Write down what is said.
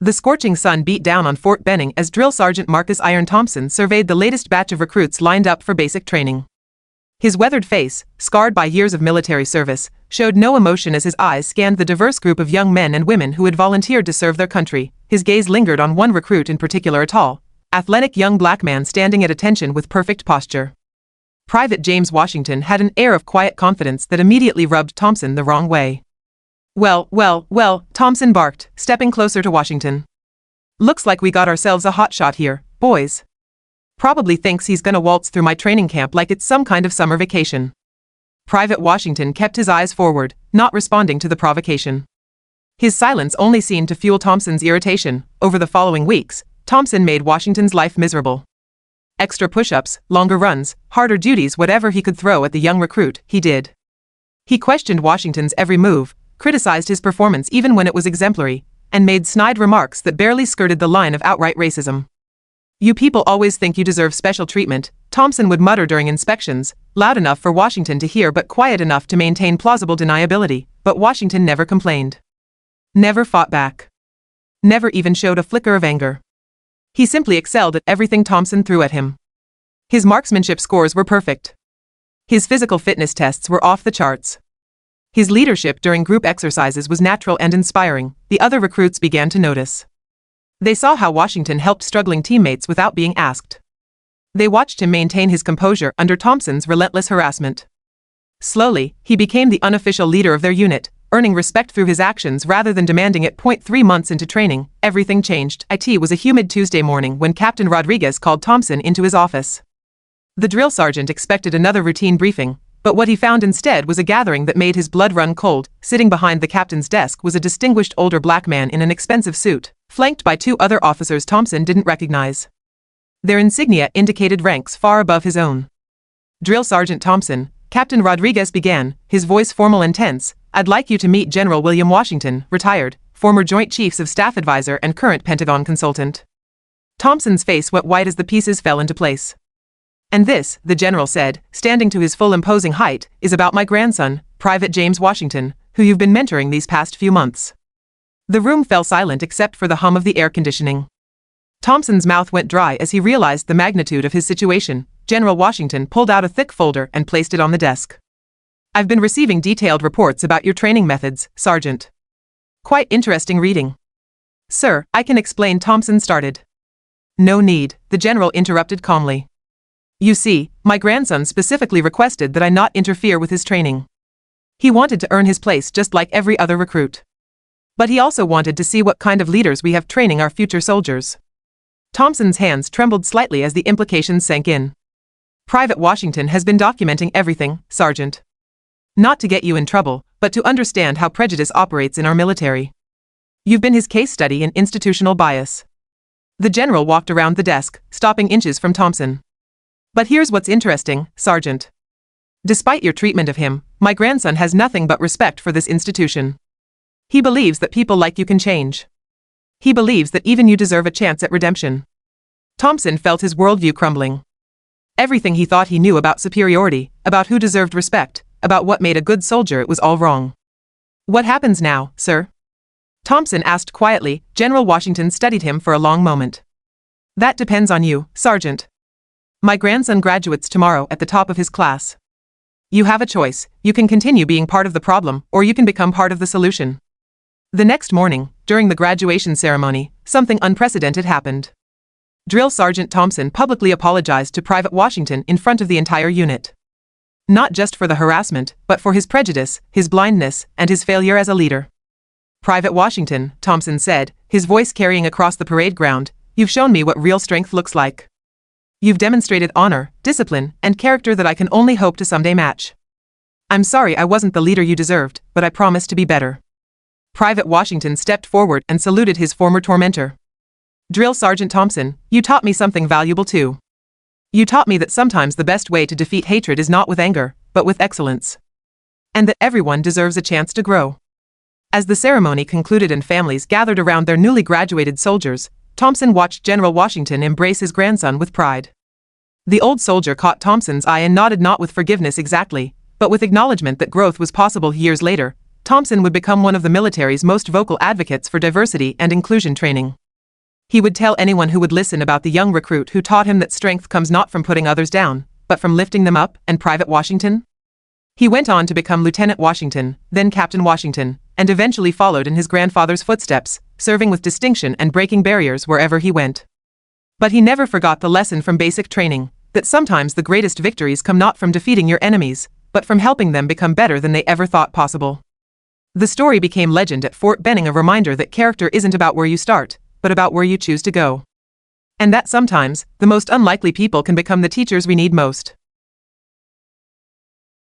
The scorching sun beat down on Fort Benning as Drill Sergeant Marcus Iron Thompson surveyed the latest batch of recruits lined up for basic training. His weathered face, scarred by years of military service, showed no emotion as his eyes scanned the diverse group of young men and women who had volunteered to serve their country. His gaze lingered on one recruit in particular, a tall, athletic young black man standing at attention with perfect posture. Private James Washington had an air of quiet confidence that immediately rubbed Thompson the wrong way. Well, Thompson barked, stepping closer to Washington. Looks like we got ourselves a hotshot here, boys. Probably thinks he's gonna waltz through my training camp like it's some kind of summer vacation. Private Washington kept his eyes forward, not responding to the provocation. His silence only seemed to fuel Thompson's irritation. Over the following weeks, Thompson made Washington's life miserable. Extra push-ups, longer runs, harder duties, whatever he could throw at the young recruit, he did. He questioned Washington's every move, criticized his performance even when it was exemplary, and made snide remarks that barely skirted the line of outright racism. "You people always think you deserve special treatment," Thompson would mutter during inspections, loud enough for Washington to hear but quiet enough to maintain plausible deniability. But Washington never complained. Never fought back. Never even showed a flicker of anger. He simply excelled at everything Thompson threw at him. His marksmanship scores were perfect. His physical fitness tests were off the charts. His leadership during group exercises was natural and inspiring. The other recruits began to notice. They saw how Washington helped struggling teammates without being asked. They watched him maintain his composure under Thompson's relentless harassment. Slowly, he became the unofficial leader of their unit, earning respect through his actions rather than demanding it. 3 months into training, everything changed. It was a humid Tuesday morning when Captain Rodriguez called Thompson into his office. The drill sergeant expected another routine briefing, but what he found instead was a gathering that made his blood run cold. Sitting behind the captain's desk was a distinguished older black man in an expensive suit, flanked by 2 other officers Thompson didn't recognize. Their insignia indicated ranks far above his own. "Drill Sergeant Thompson," Captain Rodriguez began, his voice formal and tense, "I'd like you to meet General William Washington, retired, former Joint Chiefs of Staff advisor and current Pentagon consultant." Thompson's face went white as the pieces fell into place. "And this," the general said, standing to his full imposing height, "is about my grandson, Private James Washington, who you've been mentoring these past few months." The room fell silent except for the hum of the air conditioning. Thompson's mouth went dry as he realized the magnitude of his situation. General Washington pulled out a thick folder and placed it on the desk. "I've been receiving detailed reports about your training methods, Sergeant. Quite interesting reading." "Sir, I can explain," Thompson started. "No need," the general interrupted calmly. "You see, my grandson specifically requested that I not interfere with his training. He wanted to earn his place just like every other recruit. But he also wanted to see what kind of leaders we have training our future soldiers." Thompson's hands trembled slightly as the implications sank in. "Private Washington has been documenting everything, Sergeant. Not to get you in trouble, but to understand how prejudice operates in our military. You've been his case study in institutional bias." The general walked around the desk, stopping inches from Thompson. "But here's what's interesting, Sergeant. Despite your treatment of him, my grandson has nothing but respect for this institution. He believes that people like you can change. He believes that even you deserve a chance at redemption." Thompson felt his worldview crumbling. Everything he thought he knew about superiority, about who deserved respect, about what made a good soldier, it was all wrong. "What happens now, sir?" Thompson asked quietly. General Washington studied him for a long moment. "That depends on you, Sergeant. My grandson graduates tomorrow at the top of his class. You have a choice. You can continue being part of the problem, or you can become part of the solution." The next morning, during the graduation ceremony, something unprecedented happened. Drill Sergeant Thompson publicly apologized to Private Washington in front of the entire unit. Not just for the harassment, but for his prejudice, his blindness, and his failure as a leader. "Private Washington," Thompson said, his voice carrying across the parade ground, "you've shown me what real strength looks like. You've demonstrated honor, discipline, and character that I can only hope to someday match. I'm sorry I wasn't the leader you deserved, but I promise to be better." Private Washington stepped forward and saluted his former tormentor. "Drill Sergeant Thompson, you taught me something valuable too. You taught me that sometimes the best way to defeat hatred is not with anger, but with excellence. And that everyone deserves a chance to grow." As the ceremony concluded and families gathered around their newly graduated soldiers, Thompson watched General Washington embrace his grandson with pride. The old soldier caught Thompson's eye and nodded, not with forgiveness exactly, but with acknowledgement that growth was possible. Years later, Thompson would become one of the military's most vocal advocates for diversity and inclusion training. He would tell anyone who would listen about the young recruit who taught him that strength comes not from putting others down, but from lifting them up, and Private Washington. He went on to become Lieutenant Washington, then Captain Washington, and eventually followed in his grandfather's footsteps, serving with distinction and breaking barriers wherever he went. But he never forgot the lesson from basic training, that sometimes the greatest victories come not from defeating your enemies, but from helping them become better than they ever thought possible. The story became legend at Fort Benning, a reminder that character isn't about where you start, but about where you choose to go. And that sometimes, the most unlikely people can become the teachers we need most.